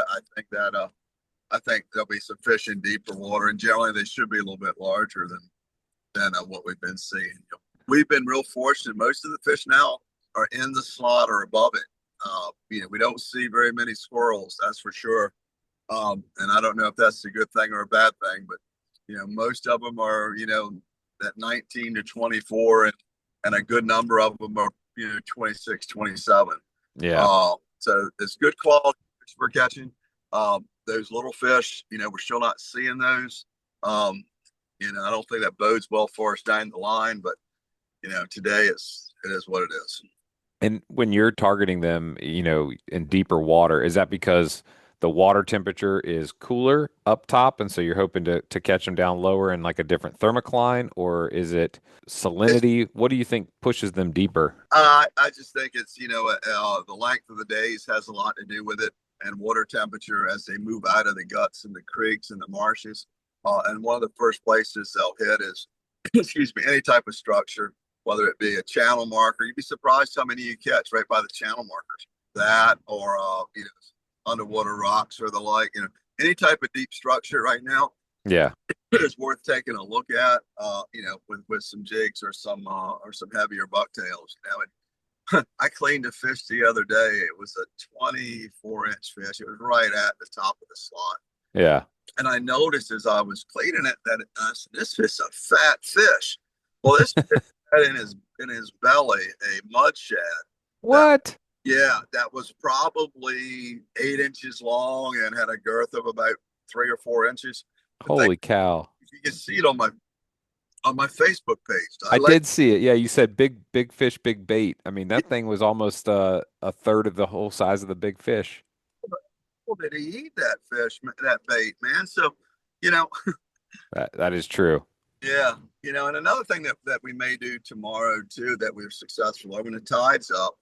I think there'll be some fish in deeper water, and generally they should be a little bit larger than what we've been seeing. We've been real fortunate. Most of the fish now are in the slot or above it. We don't see very many squirrels, that's for sure. And I don't know if that's a good thing or a bad thing, but most of them are that 19 to 24, and a good number of them are 26, 27. Yeah. So it's good quality fish we're catching. Those little fish, we're still not seeing those. I don't think that bodes well for us down the line, but today it is what it is. And when you're targeting them, in deeper water, is that because the water temperature is cooler up top, and so you're hoping to catch them down lower in like a different thermocline, or is it salinity? What do you think pushes them deeper? I just think it's the length of the days has a lot to do with it, and water temperature as they move out of the guts and the creeks and the marshes. And one of the first places they'll hit is, excuse me, any type of structure, whether it be a channel marker. You'd be surprised how many you catch right by the channel markers. That or underwater rocks or the like. Any type of deep structure right now Yeah. is worth taking a look at. With some jigs or some heavier bucktails. And I cleaned a fish the other day. It was a 24-inch fish. It was right at the top of the slot. Yeah. And I noticed as I was cleaning it that I said, "This is a fat fish." Well, this fish had in his belly a mud shad. That What? Yeah, that was probably 8 inches long and had a girth of about 3 or 4 inches. But Holy cow. you can see it on my Facebook page. I did see it. Yeah, you said big fish, big bait. I mean, that thing was almost a third of the whole size of the big fish. Did he eat that fish, that bait, man? So, you know, That is true. yeah, and another thing that we may do tomorrow too that we're successful when the tide's up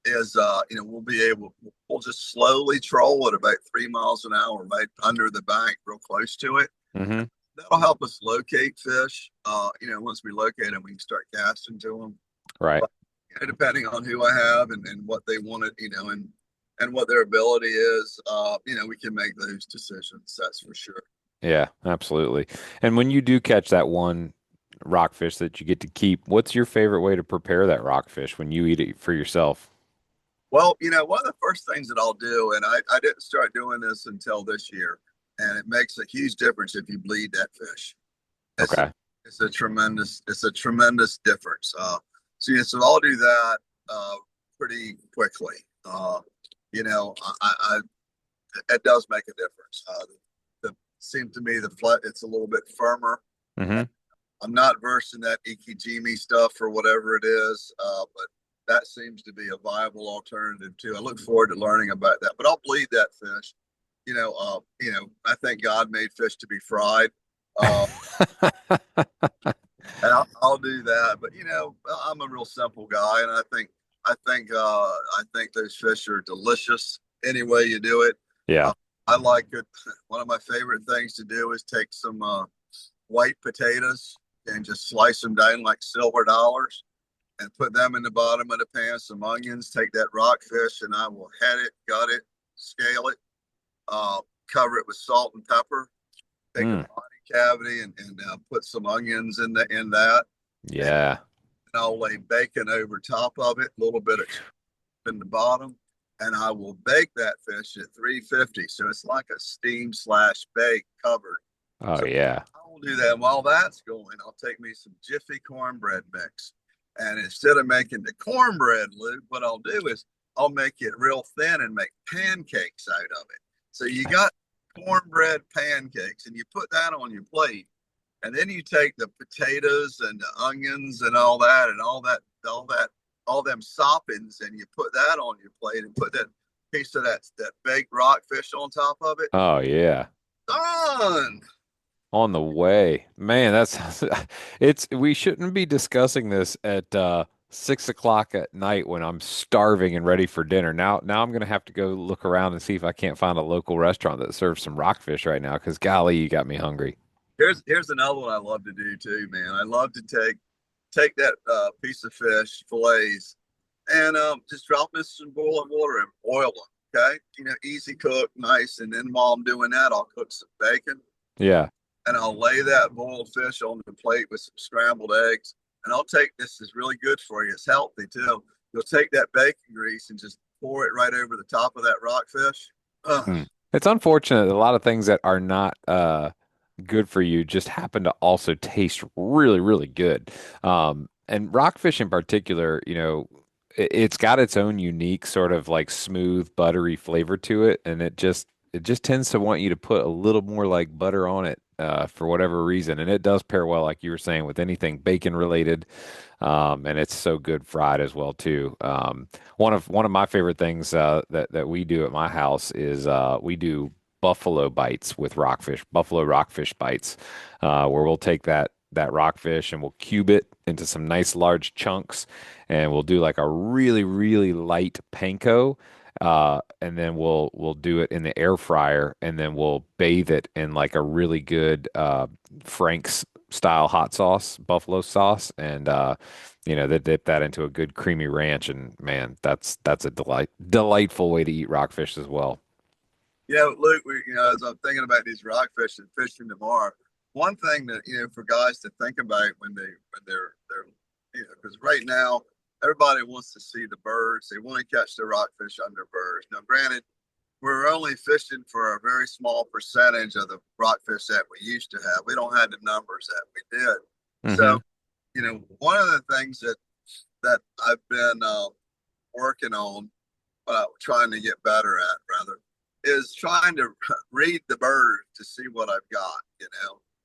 is we'll just slowly troll at about 3 miles an hour right under the bank, real close to it. Hmm. That'll help us locate fish. Once we locate them, we can start casting to them. Right. But, depending on who I have and what they wanted, and what their ability is, we can make those decisions. That's for sure. Yeah, absolutely. And when you do catch that one rockfish that you get to keep, what's your favorite way to prepare that rockfish when you eat it for yourself? Well, one of the first things that I'll do, and I didn't start doing this until this year, and it makes a huge difference if you bleed that fish. It's Okay. it's a tremendous difference. So I'll do that pretty quickly. I it does make a difference. Seems to me it's a little bit firmer. Hmm. I'm not versed in that ikijimi stuff or whatever it is, but that seems to be a viable alternative too. I look forward to learning about that. But I'll bleed that fish. I think God made fish to be fried, and I'll do that. But I'm a real simple guy, and I think those fish are delicious any way you do it. Yeah. I like it. One of my favorite things to do is take some white potatoes and just slice them down like silver dollars and put them in the bottom of the pan. Some onions, take that rockfish, and I will head it, gut it, scale it, cover it with salt and pepper, take a body cavity and put some onions in that. Yeah. And I'll lay bacon over top of it, a little bit of in the bottom, and I will bake that fish at 350. So it's like a steam / bake covered. Oh, So yeah. I will do that. And while that's going, I'll take me some Jiffy cornbread mix. And instead of making the cornbread, Luke, what I'll do is I'll make it real thin and make pancakes out of it. So you got cornbread pancakes, and you put that on your plate. And then you take the potatoes and the onions and all them soppings, and you put that on your plate and put that piece of that baked rockfish on top of it. Oh, yeah. Done. On the way. Man, that's we shouldn't be discussing this at 6 o'clock at night when I'm starving and ready for dinner. Now I'm gonna have to go look around and see if I can't find a local restaurant that serves some rockfish right now, because golly, you got me hungry. Here's another one I love to do too, man. I love to take that piece of fish, fillets, and just drop them in some boiling water and boil them. Okay, easy cook, nice. And then while I'm doing that, I'll cook some bacon. Yeah. And I'll lay that boiled fish on the plate with some scrambled eggs. And I'll take, this is really good for you. It's healthy too. You'll take that bacon grease and just pour it right over the top of that rockfish. It's unfortunate that a lot of things that are not good for you just happen to also taste really, really good. And rockfish in particular, it's got its own unique sort of like smooth, buttery flavor to it, and it just tends to want you to put a little more like butter on it for whatever reason, and it does pair well, like you were saying, with anything bacon related. And it's so good fried as well too. One of my favorite things that we do at my house is we do buffalo bites with rockfish, buffalo rockfish bites, where we'll take that rockfish and we'll cube it into some nice large chunks, and we'll do like a really really light panko. And then we'll do it in the air fryer, and then we'll bathe it in like a really good Frank's style hot sauce, buffalo sauce, and they dip that into a good creamy ranch, and man, that's a delightful way to eat rockfish as well. Luke, as I'm thinking about these rockfish and fishing tomorrow, one thing that for guys to think about when they're because right now everybody wants to see the birds. They want to catch the rockfish under birds. Now, granted, we're only fishing for a very small percentage of the rockfish that we used to have. We don't have the numbers that we did. So, one of the things that I've been working on, trying to get better at rather, is trying to read the bird to see what I've got.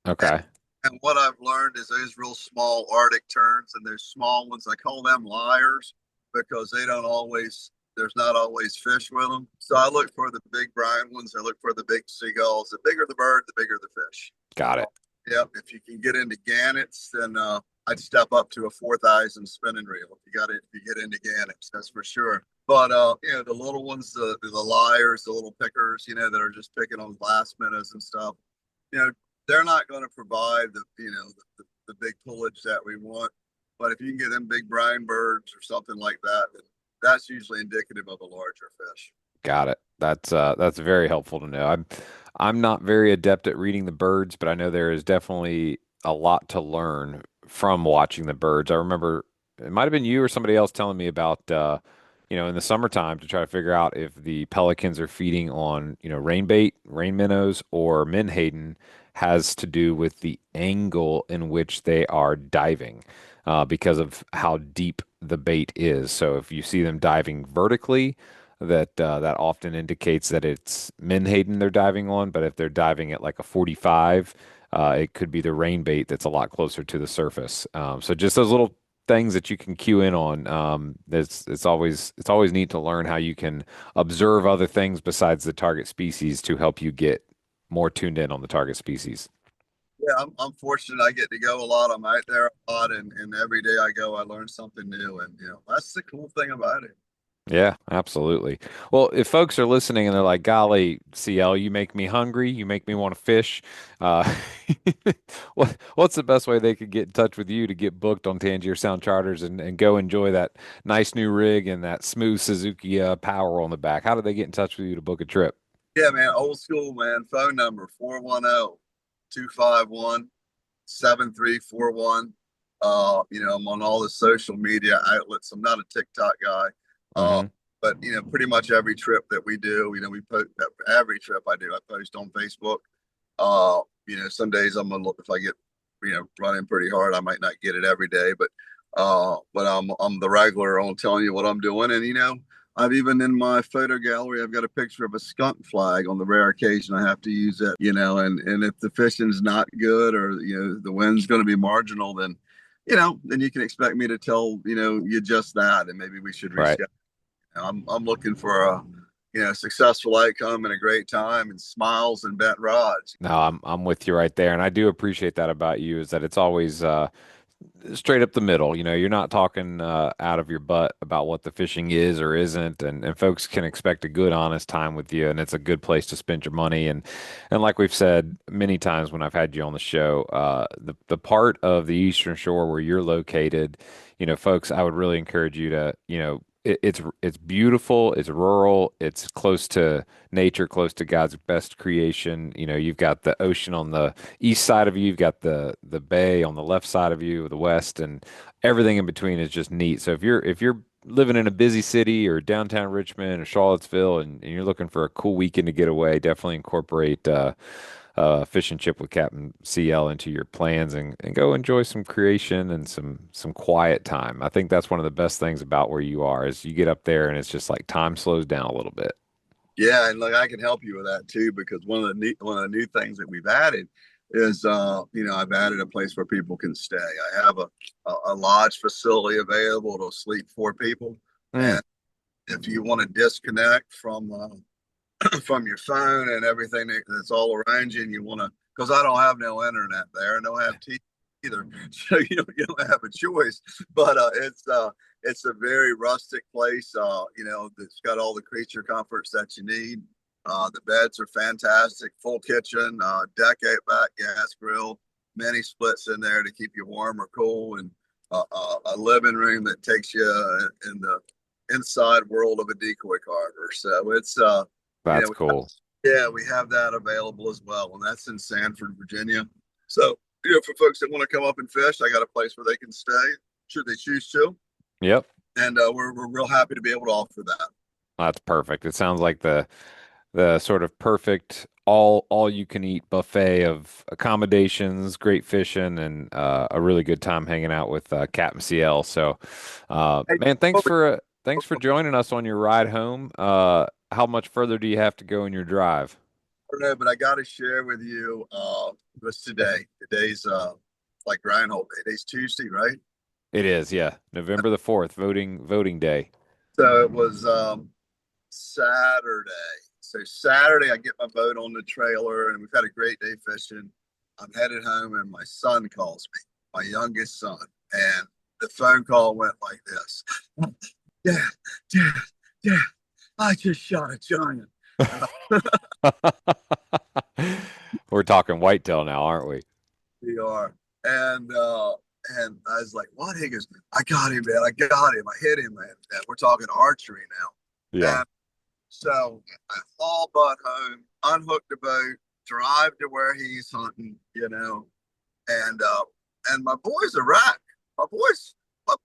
Okay. And what I've learned is those real small Arctic terns and those small ones, I call them liars because there's not always fish with them. So I look for the big brine ones. I look for the big seagulls. The bigger the bird, the bigger the fish. Got it. Yep. If you can get into gannets, then I'd step up to a 4,000 spinning reel. If you get into gannets, that's for sure. But the little ones, the liars, the little pickers, that are just picking on glass minnows and stuff, they're not going to provide the big pullage that we want. But if you can get them big brine birds or something like that, then that's usually indicative of a larger fish. Got it. That's very helpful to know. I'm not very adept at reading the birds, but I know there is definitely a lot to learn from watching the birds. I remember it might have been you or somebody else telling me about in the summertime to try to figure out if the pelicans are feeding on, rain bait, rain minnows, or menhaden has to do with the angle in which they are diving, because of how deep the bait is. So if you see them diving vertically, that often indicates that it's menhaden they're diving on. But if they're diving at like a 45, it could be the rain bait that's a lot closer to the surface. So just those little things that you can cue in on. It's always neat to learn how you can observe other things besides the target species to help you get more tuned in on the target species. Yeah, I'm fortunate. I get to go a lot. I'm out there a lot, and every day I go, I learn something new, and that's the cool thing about it. Yeah, absolutely. Well, if folks are listening and they're like, golly, CL, you make me hungry, you make me want to fish, uh, what's the best way they could get in touch with you to get booked on Tangier Sound Charters and go enjoy that nice new rig and that smooth Suzuki power on the back? How do they get in touch with you to book a trip? Yeah, man, old school, man. Phone number 410-251-7341. I'm on all the social media outlets. I'm not a TikTok guy. Uh, Hmm. but pretty much every trip that we do, we post every trip I do, I post on Facebook. Some days I'm gonna look if I get, running pretty hard, I might not get it every day, but I'm the regular on telling you what I'm doing. And I've even in my photo gallery, I've got a picture of a skunk flag on the rare occasion I have to use it, and if the fishing's not good or the wind's going to be marginal, then you can expect me to tell you just that, and maybe we should Right. reschedule. I'm looking for a successful outcome and a great time and smiles and bent rods. No, I'm with you right there, and I do appreciate that about you is that it's always straight up the middle. You're not talking out of your butt about what the fishing is or isn't, and folks can expect a good, honest time with you, and it's a good place to spend your money. And like we've said many times when I've had you on the show, the part of the Eastern Shore where you're located, folks, I would really encourage you to, it's beautiful, it's rural, it's close to nature, close to God's best creation. You've got the ocean on the east side of you, you've got the bay on the left side of you, the west, and everything in between is just neat. So if you're living in a busy city or downtown Richmond or Charlottesville and you're looking for a cool weekend to get away, definitely incorporate fish and chip with Captain CL into your plans and go enjoy some creation and some quiet time. I think that's one of the best things about where you are is you get up there and it's just like time slows down a little bit. Yeah, and look, I can help you with that too, because one of the new things that we've added is I've added a place where people can stay. I have a lodge facility available to sleep four people, Mm, and if you want to disconnect from your phone and everything that's all around you, and you want to, because I don't have no internet there, and don't have TV either, so you don't have a choice. But it's a very rustic place. It's got all the creature comforts that you need. The beds are fantastic, full kitchen, deck out back, gas grill, many splits in there to keep you warm or cool, and a living room that takes you in the inside world of a decoy carver. So it's you that's know, cool. yeah, we have that available as well, and that's in Sanford, Virginia. So, for folks that want to come up and fish, I got a place where they can stay should they choose to, Yep. and we're real happy to be able to offer that. That's perfect. It sounds like the sort of perfect all you can eat buffet of accommodations, great fishing, and a really good time hanging out with Captain CL. So, Hey, man, thanks for joining us on your ride home. How much further do you have to go in your drive? I don't know, but I got to share with you. What's today? Today's like Groundhog Day. Today's Tuesday, right? It is, yeah, November the 4th, voting day. So it was Saturday. So Saturday, I get my boat on the trailer, and we've had a great day fishing. I'm headed home, and my son calls me, my youngest son, and the phone call went like this: "Dad, Dad, Dad, I just shot a giant." We're talking whitetail now, aren't we? We are, and I was like, "What?" He goes, "I got him, man. I got him. I hit him, man." And we're talking archery now, Yeah, and so I haul butt home, unhook the boat, drive to where he's hunting, and my boy's a wreck. My boy's a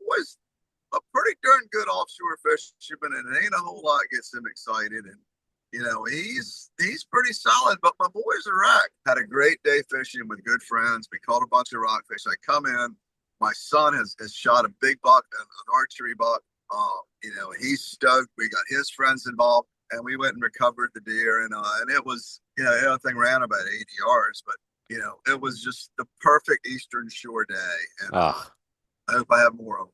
pretty darn good offshore fisherman, and it ain't a whole lot gets him excited. And he's pretty solid, but my boy's a wreck. Had a great day fishing with good friends. We caught a bunch of rockfish. I come in, my son has shot a big buck, an archery buck. He's stoked. We got his friends involved, and we went and recovered the deer, and it was, the thing ran about 80 yards, but it was just the perfect Eastern Shore day, and ah, I hope I have more of them.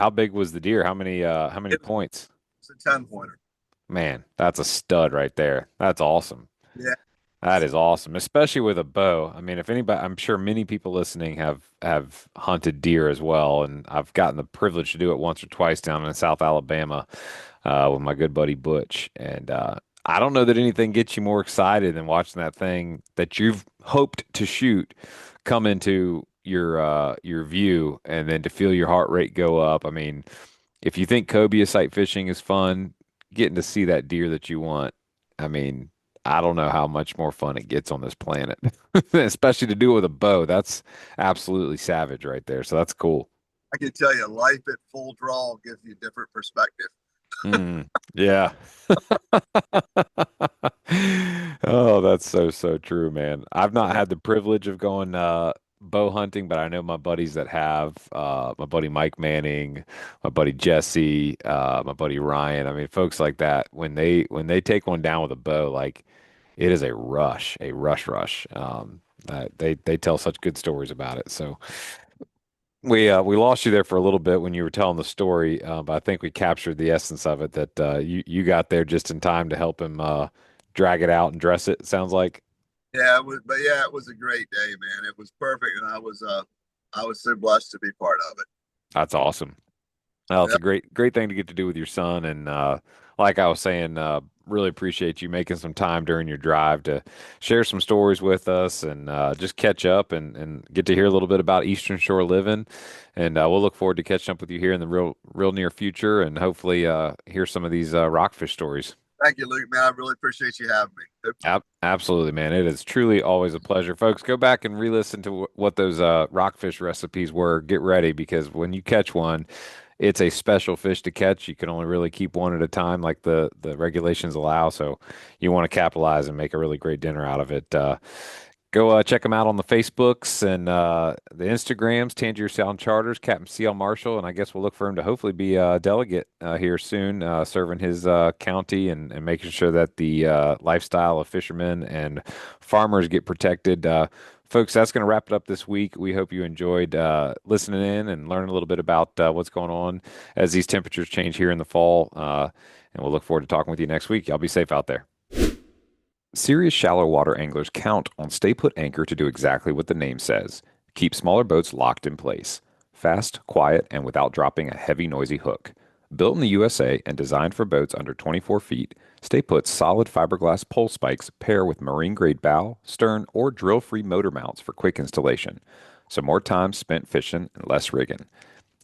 how big was the deer? How many It points? was a 10 pointer. Man, that's a stud right there. That's awesome. Yeah. That is awesome, especially with a bow. I mean, if anybody, I'm sure many people listening have hunted deer as well, and I've gotten the privilege to do it once or twice down in South Alabama with my good buddy Butch. And I don't know that anything gets you more excited than watching that thing that you've hoped to shoot come into your view, and then to feel your heart rate go up. I mean, if you think cobia sight fishing is fun, getting to see that deer that you want, I mean, I don't know how much more fun it gets on this planet, especially to do it with a bow. That's absolutely savage right there. So that's cool. I can tell you, life at full draw gives you a different perspective. Yeah. Oh, that's so true, man. I've not had the privilege of going bow hunting, but I know my buddies that have. My buddy Mike Manning, my buddy Jesse, my buddy Ryan. I mean, folks like that when they take one down with a bow, like it is a rush. They tell such good stories about it. So we lost you there for a little bit when you were telling the story, but I think we captured the essence of it that you got there just in time to help him drag it out and dress it. It sounds like. Yeah, it was a great day, man. It was perfect, and I was so blessed to be part of it. That's awesome. Well, it's Yeah, a great thing to get to do with your son, and like I was saying, really appreciate you making some time during your drive to share some stories with us and just catch up and get to hear a little bit about Eastern Shore living. And we'll look forward to catching up with you here in the real near future, and hopefully hear some of these rockfish stories. thank you, Luke, man. I really appreciate you having me. Absolutely, man. It is truly always a pleasure. Folks, go back and re-listen to what those rockfish recipes were. Get ready because when you catch one, it's a special fish to catch. You can only really keep one at a time like the regulations allow. So you want to capitalize and make a really great dinner out of it. Go check them out on the Facebooks and the Instagrams, Tangier Sound Charters, Captain C.L. Marshall, and I guess we'll look for him to hopefully be a delegate here soon, serving his county and making sure that the lifestyle of fishermen and farmers get protected. Folks, that's going to wrap it up this week. We hope you enjoyed listening in and learning a little bit about what's going on as these temperatures change here in the fall. And we'll look forward to talking with you next week. Y'all be safe out there. Serious shallow water anglers count on Stay Put Anchor to do exactly what the name says. Keep smaller boats locked in place. Fast, quiet, and without dropping a heavy, noisy hook. Built in the USA and designed for boats under 24 feet, Stay Put's solid fiberglass pole spikes pair with marine-grade bow, stern, or drill-free motor mounts for quick installation. So more time spent fishing and less rigging.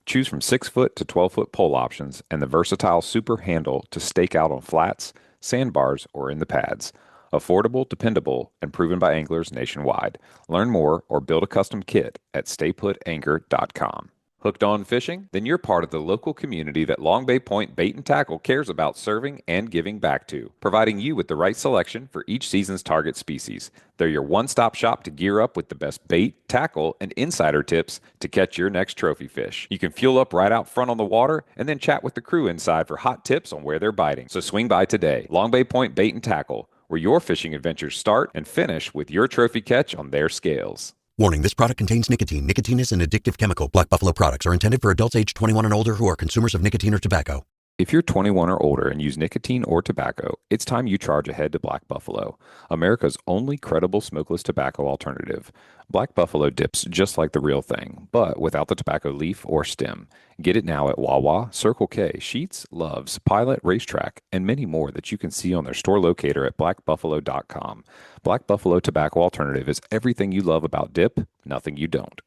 Choose from 6-foot to 12-foot pole options and the versatile super handle to stake out on flats, sandbars, or in the pads. Affordable, dependable, and proven by anglers nationwide. Learn more or build a custom kit at stayputanchor.com. Hooked on fishing? Then you're part of the local community that Long Bay Point Bait and Tackle cares about serving and giving back to, providing you with the right selection for each season's target species. They're your one-stop shop to gear up with the best bait, tackle, and insider tips to catch your next trophy fish. You can fuel up right out front on the water and then chat with the crew inside for hot tips on where they're biting. So swing by today. Long Bay Point Bait and Tackle, where your fishing adventures start and finish with your trophy catch on their scales. Warning, this product contains nicotine. Nicotine is an addictive chemical. Black Buffalo products are intended for adults age 21 and older who are consumers of nicotine or tobacco. If you're 21 or older and use nicotine or tobacco, it's time you charge ahead to Black Buffalo, America's only credible smokeless tobacco alternative. Black Buffalo dips just like the real thing, but without the tobacco leaf or stem. Get it now at Wawa, Circle K, Sheetz, Love's, Pilot, Racetrack, and many more that you can see on their store locator at blackbuffalo.com. Black Buffalo Tobacco Alternative is everything you love about dip, nothing you don't.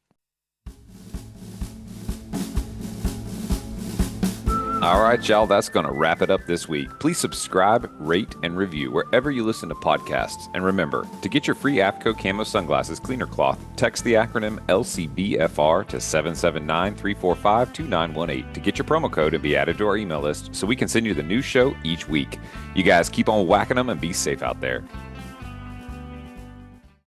All right, y'all, that's going to wrap it up this week. Please subscribe, rate, and review wherever you listen to podcasts. And remember, to get your free APCO Camo Sunglasses Cleaner Cloth, text the acronym LCBFR to 779-345-2918 to get your promo code and be added to our email list so we can send you the new show each week. You guys keep on whacking them and be safe out there.